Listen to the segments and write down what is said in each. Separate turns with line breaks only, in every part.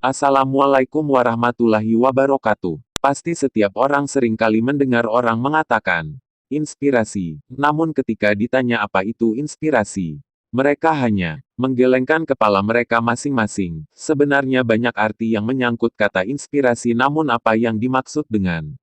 Assalamualaikum warahmatullahi wabarakatuh. Pasti setiap orang seringkali mendengar orang mengatakan, inspirasi. Namun ketika ditanya apa itu inspirasi, mereka hanya menggelengkan kepala mereka masing-masing. Sebenarnya banyak arti yang menyangkut kata inspirasi, namun apa yang dimaksud dengan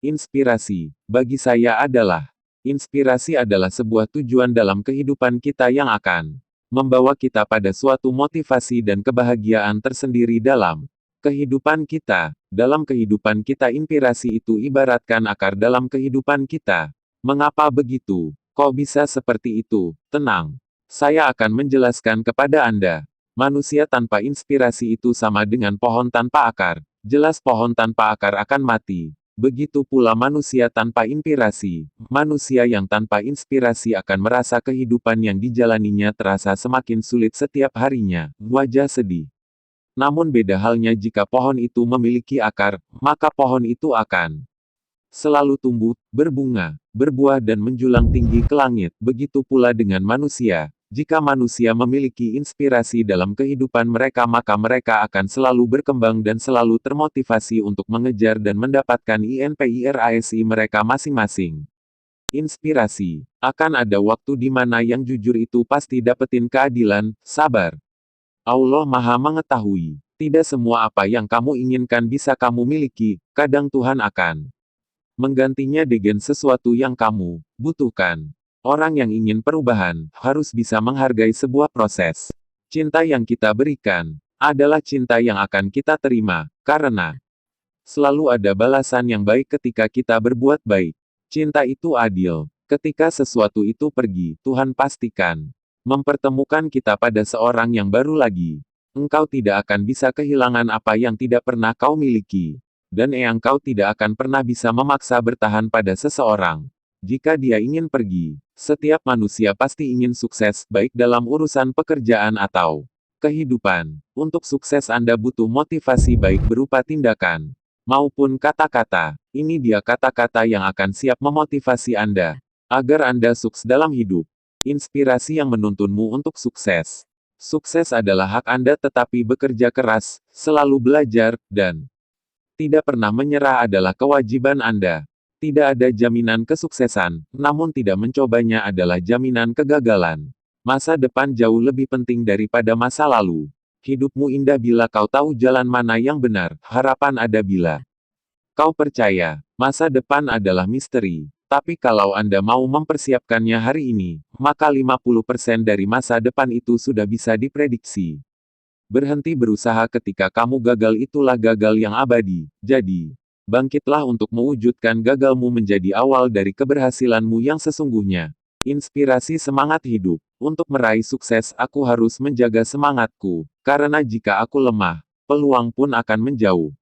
inspirasi, bagi saya adalah, inspirasi adalah sebuah tujuan dalam kehidupan kita yang akan membawa kita pada suatu motivasi dan kebahagiaan tersendiri dalam kehidupan kita. Dalam kehidupan kita, inspirasi itu ibaratkan akar dalam kehidupan kita. Mengapa begitu? Kok bisa seperti itu? Tenang. Saya akan menjelaskan kepada Anda. Manusia tanpa inspirasi itu sama dengan pohon tanpa akar. Jelas pohon tanpa akar akan mati. Begitu pula manusia tanpa inspirasi. Manusia yang tanpa inspirasi akan merasa kehidupan yang dijalaninya terasa semakin sulit setiap harinya. Wajah sedih. Namun beda halnya jika pohon itu memiliki akar, maka pohon itu akan selalu tumbuh, berbunga, berbuah dan menjulang tinggi ke langit. Begitu pula dengan manusia. Jika manusia memiliki inspirasi dalam kehidupan mereka, maka mereka akan selalu berkembang dan selalu termotivasi untuk mengejar dan mendapatkan INPIRASI mereka masing-masing. Inspirasi. Akan ada waktu di mana yang jujur itu pasti dapetin keadilan, sabar. Allah Maha Mengetahui. Tidak semua apa yang kamu inginkan bisa kamu miliki, kadang Tuhan akan menggantinya dengan sesuatu yang kamu butuhkan. Orang yang ingin perubahan, harus bisa menghargai sebuah proses. Cinta yang kita berikan, adalah cinta yang akan kita terima, karena selalu ada balasan yang baik ketika kita berbuat baik. Cinta itu adil. Ketika sesuatu itu pergi, Tuhan pastikan mempertemukan kita pada seorang yang baru lagi. Engkau tidak akan bisa kehilangan apa yang tidak pernah kau miliki. Dan engkau tidak akan pernah bisa memaksa bertahan pada seseorang. Jika dia ingin pergi, setiap manusia pasti ingin sukses, baik dalam urusan pekerjaan atau kehidupan. Untuk sukses Anda butuh motivasi baik berupa tindakan maupun kata-kata. Ini dia kata-kata yang akan siap memotivasi Anda agar Anda sukses dalam hidup. Inspirasi yang menuntunmu untuk sukses. Sukses adalah hak Anda, tetapi bekerja keras, selalu belajar, dan tidak pernah menyerah adalah kewajiban Anda. Tidak ada jaminan kesuksesan, namun tidak mencobanya adalah jaminan kegagalan. Masa depan jauh lebih penting daripada masa lalu. Hidupmu indah bila kau tahu jalan mana yang benar, harapan ada bila kau percaya. Masa depan adalah misteri. Tapi kalau Anda mau mempersiapkannya hari ini, maka 50% dari masa depan itu sudah bisa diprediksi. Berhenti berusaha ketika kamu gagal, itulah gagal yang abadi. Jadi, bangkitlah untuk mewujudkan gagalmu menjadi awal dari keberhasilanmu yang sesungguhnya. Inspirasi semangat hidup. Untuk meraih sukses, aku harus menjaga semangatku. Karena jika aku lemah, peluang pun akan menjauh.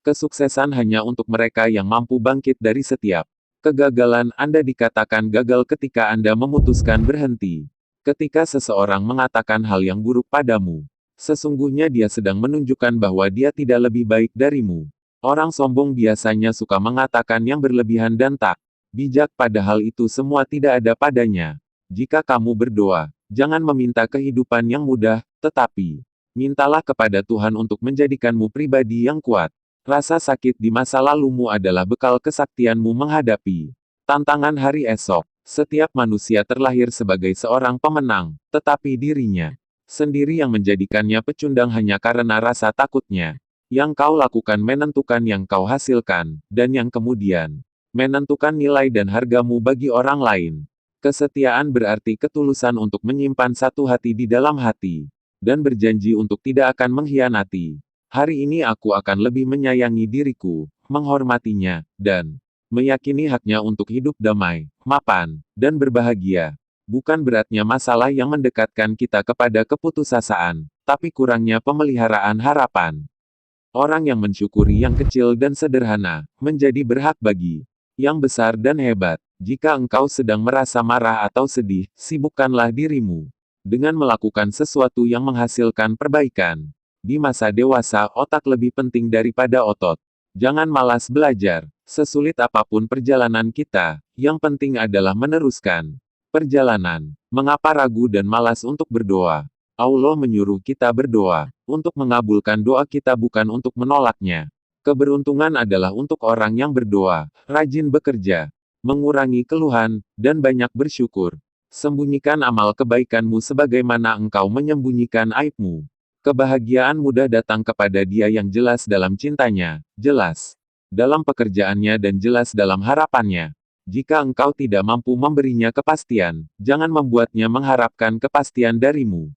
Kesuksesan hanya untuk mereka yang mampu bangkit dari setiap kegagalan. Anda dikatakan gagal ketika Anda memutuskan berhenti. Ketika seseorang mengatakan hal yang buruk padamu, sesungguhnya dia sedang menunjukkan bahwa dia tidak lebih baik darimu. Orang sombong biasanya suka mengatakan yang berlebihan dan tak bijak, padahal itu semua tidak ada padanya. Jika kamu berdoa, jangan meminta kehidupan yang mudah, tetapi mintalah kepada Tuhan untuk menjadikanmu pribadi yang kuat. Rasa sakit di masa lalumu adalah bekal kesaktianmu menghadapi tantangan hari esok. Setiap manusia terlahir sebagai seorang pemenang, tetapi dirinya sendiri yang menjadikannya pecundang hanya karena rasa takutnya. Yang kau lakukan menentukan yang kau hasilkan, dan yang kemudian menentukan nilai dan hargamu bagi orang lain. Kesetiaan berarti ketulusan untuk menyimpan satu hati di dalam hati, dan berjanji untuk tidak akan mengkhianati. Hari ini aku akan lebih menyayangi diriku, menghormatinya, dan meyakini haknya untuk hidup damai, mapan, dan berbahagia. Bukan beratnya masalah yang mendekatkan kita kepada keputusasaan, tapi kurangnya pemeliharaan harapan. Orang yang mensyukuri yang kecil dan sederhana, menjadi berhak bagi yang besar dan hebat. Jika engkau sedang merasa marah atau sedih, sibukkanlah dirimu dengan melakukan sesuatu yang menghasilkan perbaikan. Di masa dewasa, otak lebih penting daripada otot. Jangan malas belajar. Sesulit apapun perjalanan kita, yang penting adalah meneruskan perjalanan. Mengapa ragu dan malas untuk berdoa? Allah menyuruh kita berdoa, untuk mengabulkan doa kita bukan untuk menolaknya. Keberuntungan adalah untuk orang yang berdoa, rajin bekerja, mengurangi keluhan, dan banyak bersyukur. Sembunyikan amal kebaikanmu sebagaimana engkau menyembunyikan aibmu. Kebahagiaan mudah datang kepada dia yang jelas dalam cintanya, jelas dalam pekerjaannya dan jelas dalam harapannya. Jika engkau tidak mampu memberinya kepastian, jangan membuatnya mengharapkan kepastian darimu.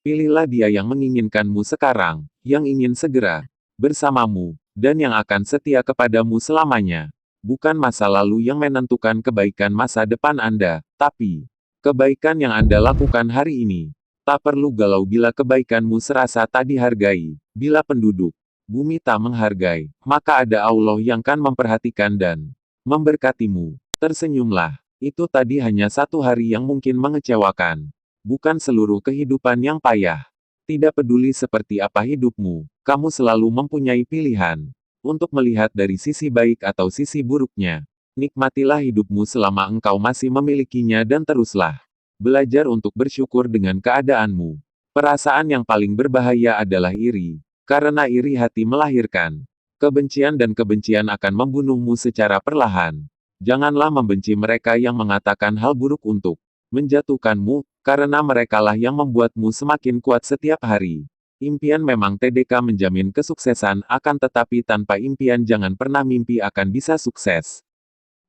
Pilihlah dia yang menginginkanmu sekarang, yang ingin segera bersamamu, dan yang akan setia kepadamu selamanya. Bukan masa lalu yang menentukan kebaikan masa depan Anda, tapi kebaikan yang Anda lakukan hari ini. Tak perlu galau bila kebaikanmu serasa tak dihargai. Bila penduduk bumi tak menghargai, maka ada Allah yang kan memperhatikan dan memberkatimu. Tersenyumlah. Itu tadi hanya satu hari yang mungkin mengecewakan. Bukan seluruh kehidupan yang payah. Tidak peduli seperti apa hidupmu, kamu selalu mempunyai pilihan untuk melihat dari sisi baik atau sisi buruknya. Nikmatilah hidupmu selama engkau masih memilikinya dan teruslah belajar untuk bersyukur dengan keadaanmu. Perasaan yang paling berbahaya adalah iri, karena iri hati melahirkan kebencian dan kebencian akan membunuhmu secara perlahan. Janganlah membenci mereka yang mengatakan hal buruk untuk menjatuhkanmu, karena merekalah yang membuatmu semakin kuat setiap hari. Impian memang TDK menjamin kesuksesan, akan tetapi tanpa impian jangan pernah mimpi akan bisa sukses.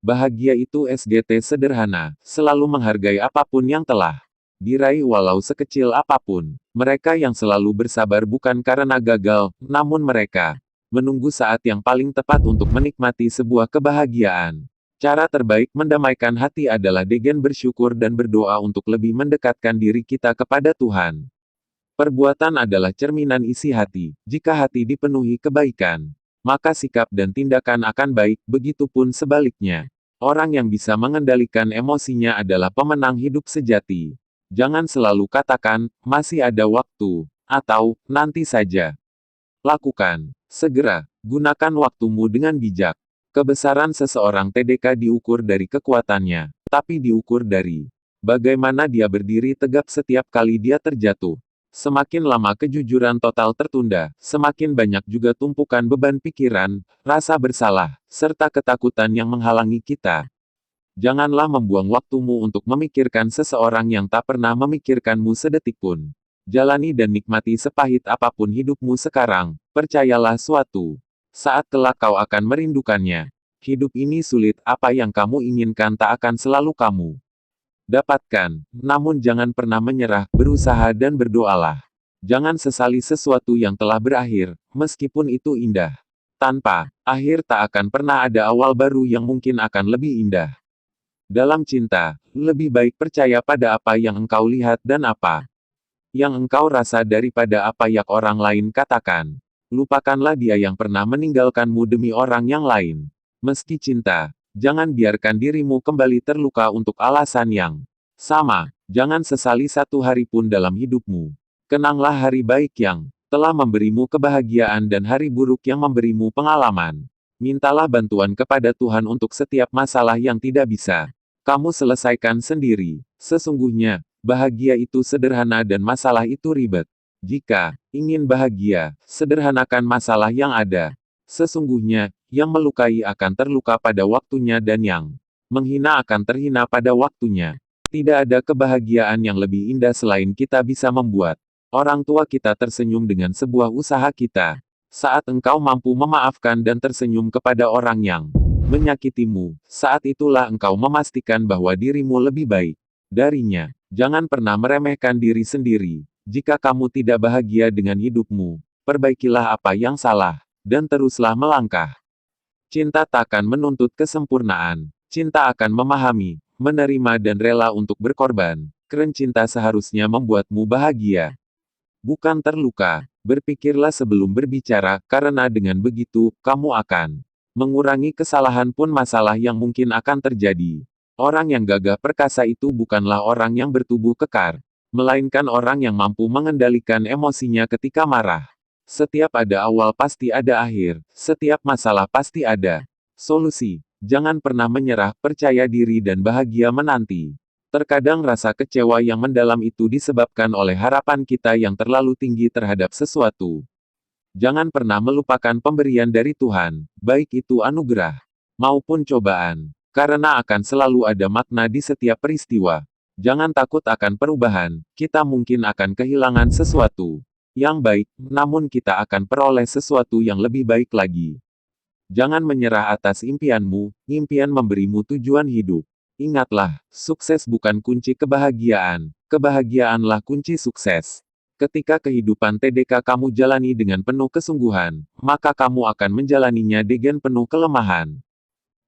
Bahagia itu SGT sederhana, selalu menghargai apapun yang telah diraih walau sekecil apapun. Mereka yang selalu bersabar bukan karena gagal, namun mereka menunggu saat yang paling tepat untuk menikmati sebuah kebahagiaan. Cara terbaik mendamaikan hati adalah dengan bersyukur dan berdoa untuk lebih mendekatkan diri kita kepada Tuhan. Perbuatan adalah cerminan isi hati. Jika hati dipenuhi kebaikan, maka sikap dan tindakan akan baik, begitupun sebaliknya. Orang yang bisa mengendalikan emosinya adalah pemenang hidup sejati. Jangan selalu katakan, masih ada waktu, atau, nanti saja. Lakukan, segera, gunakan waktumu dengan bijak. Kebesaran seseorang TDK diukur dari kekuatannya, tapi diukur dari bagaimana dia berdiri tegap setiap kali dia terjatuh. Semakin lama kejujuran total tertunda, semakin banyak juga tumpukan beban pikiran, rasa bersalah, serta ketakutan yang menghalangi kita. Janganlah membuang waktumu untuk memikirkan seseorang yang tak pernah memikirkanmu sedetik pun. Jalani dan nikmati sepahit apapun hidupmu sekarang, percayalah suatu saat kelak kau akan merindukannya. Hidup ini sulit, apa yang kamu inginkan tak akan selalu kamu dapatkan. Namun jangan pernah menyerah, berusaha dan berdoalah. Jangan sesali sesuatu yang telah berakhir, meskipun itu indah. Tanpa akhir tak akan pernah ada awal baru yang mungkin akan lebih indah. Dalam cinta, lebih baik percaya pada apa yang engkau lihat dan apa yang engkau rasa daripada apa yang orang lain katakan. Lupakanlah dia yang pernah meninggalkanmu demi orang yang lain. Meski cinta, jangan biarkan dirimu kembali terluka untuk alasan yang sama. Jangan sesali satu hari pun dalam hidupmu. Kenanglah hari baik yang telah memberimu kebahagiaan dan hari buruk yang memberimu pengalaman. Mintalah bantuan kepada Tuhan untuk setiap masalah yang tidak bisa kamu selesaikan sendiri. Sesungguhnya, bahagia itu sederhana dan masalah itu ribet. Jika ingin bahagia, sederhanakan masalah yang ada. Sesungguhnya, yang melukai akan terluka pada waktunya dan yang menghina akan terhina pada waktunya. Tidak ada kebahagiaan yang lebih indah selain kita bisa membuat orang tua kita tersenyum dengan sebuah usaha kita. Saat engkau mampu memaafkan dan tersenyum kepada orang yang menyakitimu, saat itulah engkau memastikan bahwa dirimu lebih baik darinya. Jangan pernah meremehkan diri sendiri. Jika kamu tidak bahagia dengan hidupmu, perbaikilah apa yang salah, dan teruslah melangkah. Cinta takkan menuntut kesempurnaan. Cinta akan memahami, menerima dan rela untuk berkorban. Keren cinta seharusnya membuatmu bahagia, bukan terluka. Berpikirlah sebelum berbicara, karena dengan begitu, kamu akan mengurangi kesalahan pun masalah yang mungkin akan terjadi. Orang yang gagah perkasa itu bukanlah orang yang bertubuh kekar, melainkan orang yang mampu mengendalikan emosinya ketika marah. Setiap ada awal pasti ada akhir, setiap masalah pasti ada solusi. Jangan pernah menyerah, percaya diri dan bahagia menanti. Terkadang rasa kecewa yang mendalam itu disebabkan oleh harapan kita yang terlalu tinggi terhadap sesuatu. Jangan pernah melupakan pemberian dari Tuhan, baik itu anugerah maupun cobaan, karena akan selalu ada makna di setiap peristiwa. Jangan takut akan perubahan, kita mungkin akan kehilangan sesuatu yang baik, namun kita akan peroleh sesuatu yang lebih baik lagi. Jangan menyerah atas impianmu, impian memberimu tujuan hidup. Ingatlah, sukses bukan kunci kebahagiaan, kebahagiaanlah kunci sukses. Ketika kehidupan TDK kamu jalani dengan penuh kesungguhan, maka kamu akan menjalaninya dengan penuh kelemahan.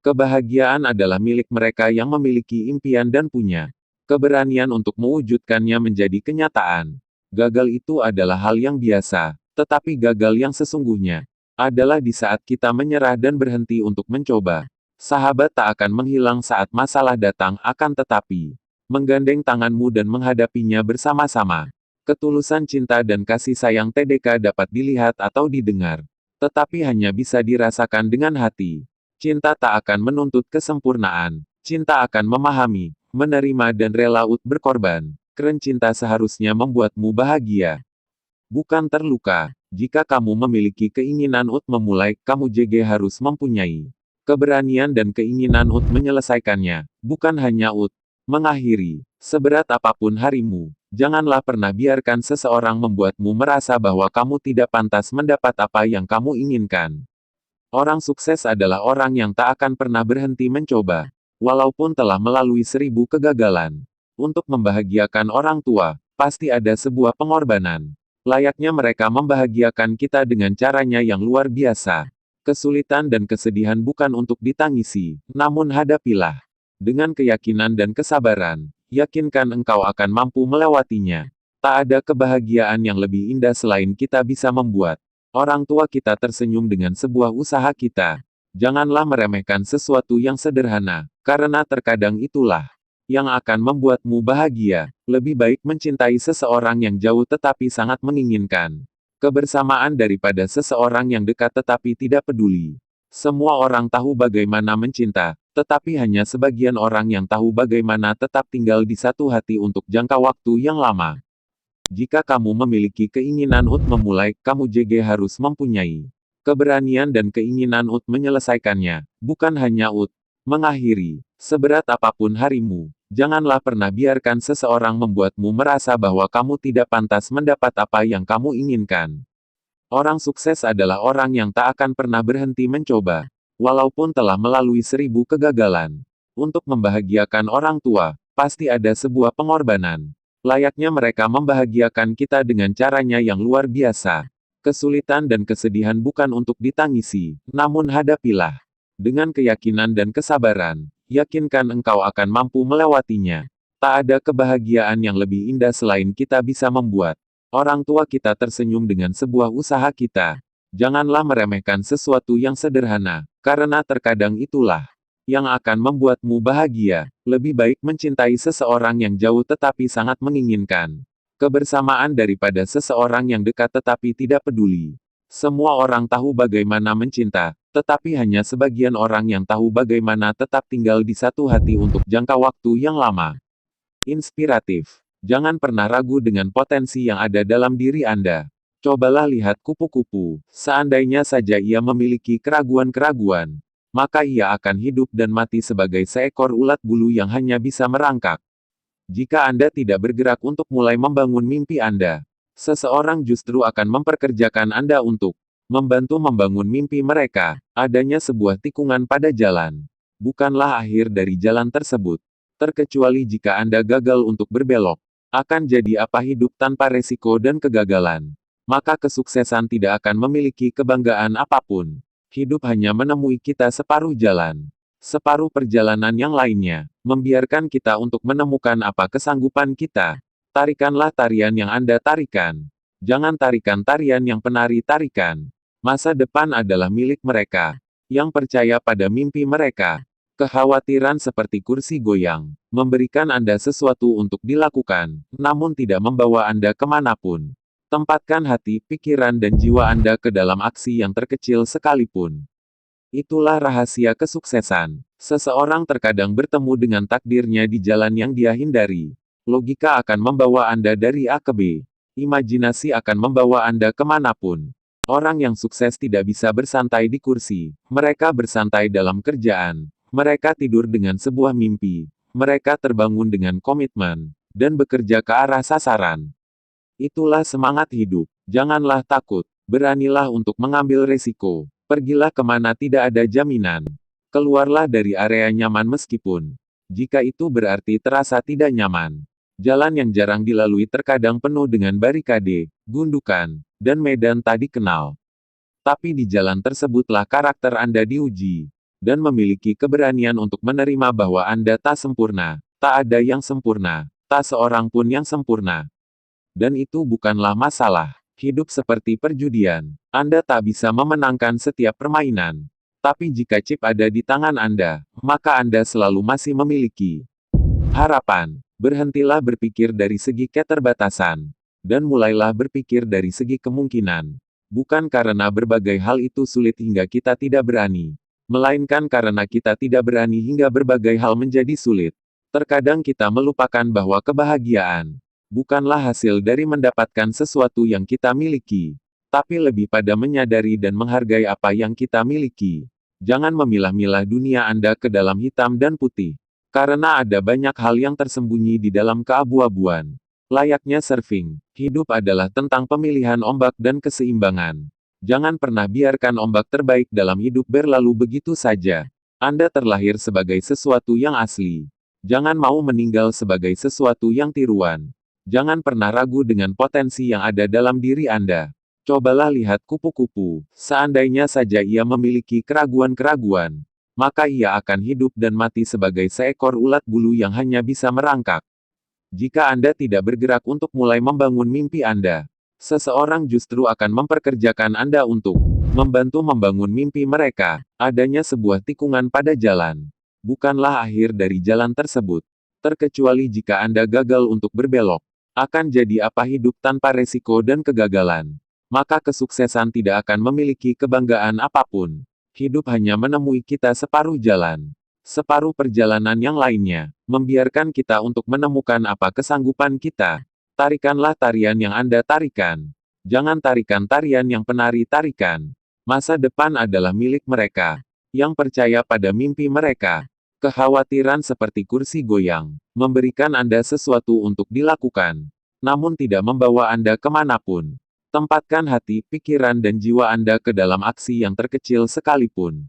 Kebahagiaan adalah milik mereka yang memiliki impian dan punya keberanian untuk mewujudkannya menjadi kenyataan. Gagal itu adalah hal yang biasa, tetapi gagal yang sesungguhnya adalah di saat kita menyerah dan berhenti untuk mencoba. Sahabat tak akan menghilang saat masalah datang, akan tetapi menggandeng tanganmu dan menghadapinya bersama-sama. Ketulusan cinta dan kasih sayang TDK dapat dilihat atau didengar, tetapi hanya bisa dirasakan dengan hati. Cinta tak akan menuntut kesempurnaan. Cinta akan memahami, menerima dan rela berkorban. Keren cinta seharusnya membuatmu bahagia, bukan terluka. Jika kamu memiliki keinginan memulai, kamu juga harus mempunyai keberanian dan keinginan menyelesaikannya, bukan hanya mengakhiri. Seberat apapun harimu, janganlah pernah biarkan seseorang membuatmu merasa bahwa kamu tidak pantas mendapat apa yang kamu inginkan. Orang sukses adalah orang yang tak akan pernah berhenti mencoba, walaupun telah melalui 1000 kegagalan. Untuk membahagiakan orang tua, pasti ada sebuah pengorbanan. Layaknya mereka membahagiakan kita dengan caranya yang luar biasa. Kesulitan dan kesedihan bukan untuk ditangisi, namun hadapilah dengan keyakinan dan kesabaran. Yakinkan engkau akan mampu melewatinya. Tak ada kebahagiaan yang lebih indah selain kita bisa membuat orang tua kita tersenyum dengan sebuah usaha kita. Janganlah meremehkan sesuatu yang sederhana, karena terkadang itulah yang akan membuatmu bahagia. Lebih baik mencintai seseorang yang jauh tetapi sangat menginginkan kebersamaan daripada seseorang yang dekat tetapi tidak peduli. Semua orang tahu bagaimana mencinta, tetapi hanya sebagian orang yang tahu bagaimana tetap tinggal di satu hati untuk jangka waktu yang lama. Jika kamu memiliki keinginan memulai, kamu juga harus mempunyai keberanian dan keinginan menyelesaikannya, bukan hanya mengakhiri. Seberat apapun harimu, janganlah pernah biarkan seseorang membuatmu merasa bahwa kamu tidak pantas mendapat apa yang kamu inginkan. Orang sukses adalah orang yang tak akan pernah berhenti mencoba, walaupun telah melalui 1000 kegagalan. Untuk membahagiakan orang tua, pasti ada sebuah pengorbanan. Layaknya mereka membahagiakan kita dengan caranya yang luar biasa. Kesulitan dan kesedihan bukan untuk ditangisi, namun hadapilah dengan keyakinan dan kesabaran. Yakinkan engkau akan mampu melewatinya. Tak ada kebahagiaan yang lebih indah selain kita bisa membuat orang tua kita tersenyum dengan sebuah usaha kita. Janganlah meremehkan sesuatu yang sederhana, karena terkadang itulah yang akan membuatmu bahagia. Lebih baik mencintai seseorang yang jauh tetapi sangat menginginkan kebersamaan daripada seseorang yang dekat tetapi tidak peduli. Semua orang tahu bagaimana mencinta, tetapi hanya sebagian orang yang tahu bagaimana tetap tinggal di satu hati untuk jangka waktu yang lama. Inspiratif. Jangan pernah ragu dengan potensi yang ada dalam diri Anda. Cobalah lihat kupu-kupu. Seandainya saja ia memiliki keraguan-keraguan, maka ia akan hidup dan mati sebagai seekor ulat bulu yang hanya bisa merangkak. Jika Anda tidak bergerak untuk mulai membangun mimpi Anda, seseorang justru akan memperkerjakan Anda untuk membantu membangun mimpi mereka. Adanya sebuah tikungan pada jalan bukanlah akhir dari jalan tersebut. Terkecuali jika Anda gagal untuk berbelok. Akan jadi apa hidup tanpa resiko dan kegagalan? Maka kesuksesan tidak akan memiliki kebanggaan apapun. Hidup hanya menemui kita separuh jalan. Separuh perjalanan yang lainnya membiarkan kita untuk menemukan apa kesanggupan kita. Tarikanlah tarian yang Anda tarikan. Jangan tarikan tarian yang penari tarikan. Masa depan adalah milik mereka yang percaya pada mimpi mereka. Kekhawatiran seperti kursi goyang, memberikan Anda sesuatu untuk dilakukan, namun tidak membawa Anda kemanapun. Tempatkan hati, pikiran dan jiwa Anda ke dalam aksi yang terkecil sekalipun. Itulah rahasia kesuksesan. Seseorang terkadang bertemu dengan takdirnya di jalan yang dia hindari. Logika akan membawa Anda dari A ke B. Imajinasi akan membawa Anda kemanapun. Orang yang sukses tidak bisa bersantai di kursi. Mereka bersantai dalam kerjaan. Mereka tidur dengan sebuah mimpi. Mereka terbangun dengan komitmen. Dan bekerja ke arah sasaran. Itulah semangat hidup. Janganlah takut. Beranilah untuk mengambil resiko. Pergilah kemana tidak ada jaminan. Keluarlah dari area nyaman meskipun jika itu berarti terasa tidak nyaman. Jalan yang jarang dilalui terkadang penuh dengan barikade, gundukan, dan medan tak dikenal. Tapi di jalan tersebutlah karakter Anda diuji, dan memiliki keberanian untuk menerima bahwa Anda tak sempurna, tak ada yang sempurna, tak seorang pun yang sempurna. Dan itu bukanlah masalah. Hidup seperti perjudian. Anda tak bisa memenangkan setiap permainan. Tapi jika chip ada di tangan Anda, maka Anda selalu masih memiliki harapan. Berhentilah berpikir dari segi keterbatasan. Dan mulailah berpikir dari segi kemungkinan. Bukan karena berbagai hal itu sulit hingga kita tidak berani. Melainkan karena kita tidak berani hingga berbagai hal menjadi sulit. Terkadang kita melupakan bahwa kebahagiaan bukanlah hasil dari mendapatkan sesuatu yang kita miliki. Tapi lebih pada menyadari dan menghargai apa yang kita miliki. Jangan memilah-milah dunia Anda ke dalam hitam dan putih. Karena ada banyak hal yang tersembunyi di dalam keabu-abuan. Layaknya surfing, hidup adalah tentang pemilihan ombak dan keseimbangan. Jangan pernah biarkan ombak terbaik dalam hidup berlalu begitu saja. Anda terlahir sebagai sesuatu yang asli. Jangan mau meninggal sebagai sesuatu yang tiruan. Jangan pernah ragu dengan potensi yang ada dalam diri Anda. Cobalah lihat kupu-kupu. Seandainya saja ia memiliki keraguan-keraguan, maka ia akan hidup dan mati sebagai seekor ulat bulu yang hanya bisa merangkak. Jika Anda tidak bergerak untuk mulai membangun mimpi Anda, seseorang justru akan memperkerjakan Anda untuk membantu membangun mimpi mereka. Adanya sebuah tikungan pada jalan. Bukanlah akhir dari jalan tersebut. Terkecuali jika Anda gagal untuk berbelok. Akan jadi apa hidup tanpa resiko dan kegagalan? Maka kesuksesan tidak akan memiliki kebanggaan apapun. Hidup hanya menemui kita separuh jalan. Separuh perjalanan yang lainnya, membiarkan kita untuk menemukan apa kesanggupan kita. Tarikanlah tarian yang Anda tarikan. Jangan tarikan tarian yang penari tarikan. Masa depan adalah milik mereka yang percaya pada mimpi mereka. Kekhawatiran seperti kursi goyang, memberikan Anda sesuatu untuk dilakukan, namun tidak membawa Anda kemanapun. Tempatkan hati, pikiran dan jiwa Anda ke dalam aksi yang terkecil sekalipun.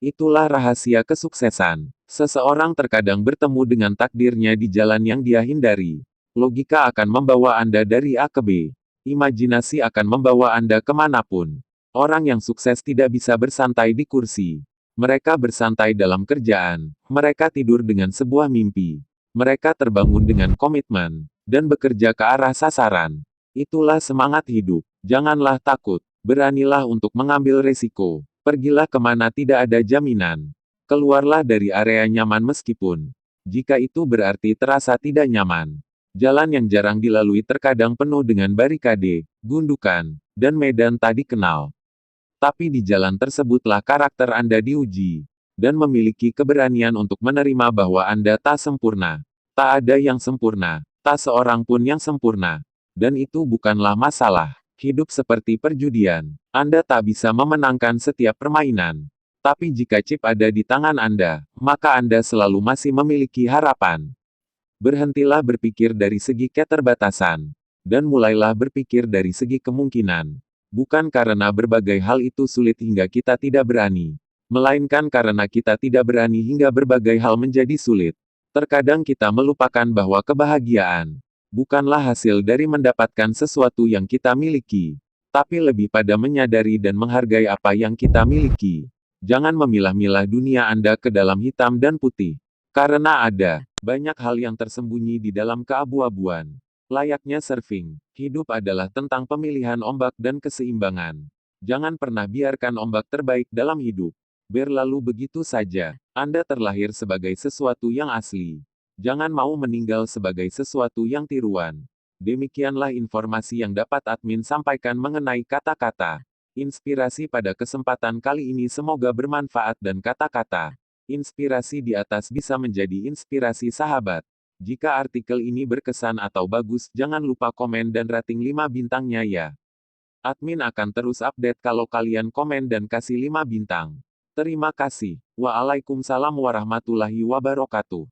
Itulah rahasia kesuksesan. Seseorang terkadang bertemu dengan takdirnya di jalan yang dia hindari. Logika akan membawa Anda dari A ke B. Imajinasi akan membawa Anda kemanapun. Orang yang sukses tidak bisa bersantai di kursi. Mereka bersantai dalam kerjaan. Mereka tidur dengan sebuah mimpi. Mereka terbangun dengan komitmen, dan bekerja ke arah sasaran. Itulah semangat hidup. Janganlah takut. Beranilah untuk mengambil resiko. Pergilah kemana tidak ada jaminan. Keluarlah dari area nyaman meskipun jika itu berarti terasa tidak nyaman. Jalan yang jarang dilalui terkadang penuh dengan barikade, gundukan, dan medan tak dikenal. Tapi di jalan tersebutlah karakter Anda diuji. Dan memiliki keberanian untuk menerima bahwa Anda tak sempurna. Tak ada yang sempurna. Tak seorang pun yang sempurna. Dan itu bukanlah masalah. Hidup seperti perjudian. Anda tak bisa memenangkan setiap permainan. Tapi jika chip ada di tangan Anda, maka Anda selalu masih memiliki harapan. Berhentilah berpikir dari segi keterbatasan. Dan mulailah berpikir dari segi kemungkinan. Bukan karena berbagai hal itu sulit hingga kita tidak berani. Melainkan karena kita tidak berani hingga berbagai hal menjadi sulit. Terkadang kita melupakan bahwa kebahagiaan bukanlah hasil dari mendapatkan sesuatu yang kita miliki, tapi lebih pada menyadari dan menghargai apa yang kita miliki. Jangan memilah-milah dunia Anda ke dalam hitam dan putih. Karena ada banyak hal yang tersembunyi di dalam keabu-abuan. Layaknya surfing, hidup adalah tentang pemilihan ombak dan keseimbangan. Jangan pernah biarkan ombak terbaik dalam hidup berlalu begitu saja. Anda terlahir sebagai sesuatu yang asli. Jangan mau meninggal sebagai sesuatu yang tiruan. Demikianlah informasi yang dapat admin sampaikan mengenai kata-kata inspirasi pada kesempatan kali ini. Semoga bermanfaat dan kata-kata Inspirasi di atas bisa menjadi inspirasi sahabat. Jika artikel ini berkesan atau bagus, jangan lupa komen dan rating 5 bintangnya ya. Admin akan terus update kalau kalian komen dan kasih 5 bintang. Terima kasih. Waalaikumsalam warahmatullahi wabarakatuh.